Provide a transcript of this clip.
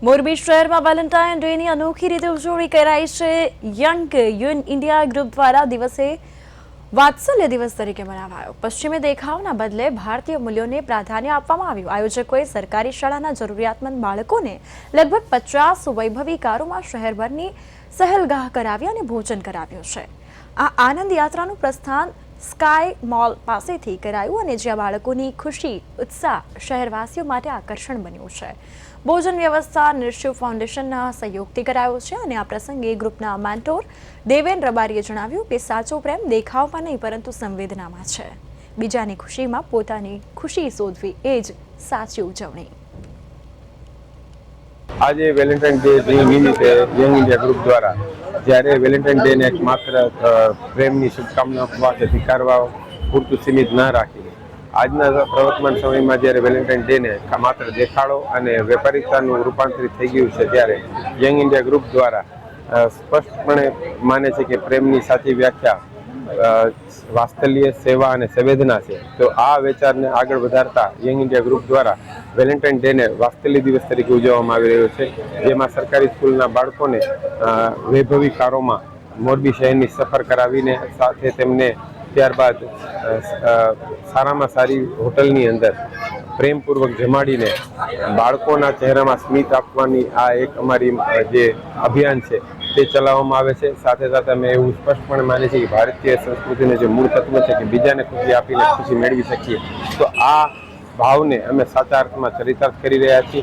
મોરબી શહેરમાં વેલેન્ટાઇન ડેની અનોખી રીતે ઉજવણી કરાઈ છે। યંગ ઇન્ડિયા ગ્રુપ દ્વારા દિવસે વાત્સલ્ય દિવસ તરીકે મનાવાયો। પશ્ચિમી દેખાવના બદલે ભારતીય મૂલ્યોને પ્રાધાન્ય આપવામાં આવ્યું। આયોજકોએ સરકારી શાળાના જરૂરિયાતમંદ બાળકોને લગભગ 50 વૈભવી કારોમાં શહેરભરની સહેલગાહ કરાવી અને ભોજન કરાવ્યું છે। આ આનંદ યાત્રાનું પ્રસ્થાન સ્કાય મોલ પાસેથી કરાયું અને જ્યાં બાળકોની ખુશી ઉત્સાહ શહેરવાસીઓ માટે આકર્ષણ બન્યું છે। ભોજન વ્યવસ્થા નિર્શિવ ફાઉન્ડેશનના સહયોગથી કરાયો છે અને આ પ્રસંગે ગ્રુપના મેન્ટોર દેવેન રબારીએ જણાવ્યું કે સાચો પ્રેમ દેખાવમાં નહીં પરંતુ સંવેદનામાં છે। બીજાની ખુશીમાં પોતાની ખુશી શોધવી એ જ સાચી ઉજવણી। आज वेलेंटाइन डे निमित्ते यंग इंडिया ग्रुप द्वारा જ્યારે વેલેન્ટાઇન ડે ને એક માત્ર પ્રેમની શુભકામના આપવા કે સ્વીકારવા પૂરતું સીમિત ન રાખીને આજના પ્રવર્તમાન સમયમાં જ્યારે વેલેન્ટાઇન ડે ને માત્ર દેખાડો અને વેપારીતાનું રૂપાંતરિત થઈ ગયું છે ત્યારે યંગ ઇન્ડિયા ગ્રુપ દ્વારા સ્પષ્ટપણે માને છે કે પ્રેમની સાચી વ્યાખ્યા વાત્સલ્ય, સેવા અને સંવેદના છે। તો આ વિચારને આગળ વધારતા યંગ ઇન્ડિયા ગ્રુપ દ્વારા વેલેન્ટાઇન ડેને વાત્સલ્ય દિવસ તરીકે ઉજવવામાં આવી રહ્યો છે, જેમાં સરકારી સ્કૂલના બાળકોને વૈભવી કારોમાં મોરબી શહેરની સફર કરાવીને સાથે તેમને ત્યારબાદ સારામાં સારી હોટલની અંદર પ્રેમપૂર્વક જમાડીને બાળકોના ચહેરામાં સ્મિત આપવાની આ એક અમારી જે અભિયાન છે તે ચલાવવામાં આવે છે। સાથે સાથે અમે એવું સ્પષ્ટપણે માનીએ છીએ કે ભારતીય સંસ્કૃતિનું જે મૂળ તત્વ છે કે બીજાને ખુશી આપીને ખુશી મેળવી શકીએ, તો આ ભાવને અમે સાચા અર્થમાં ચરિતાર્થ કરી રહ્યા છીએ।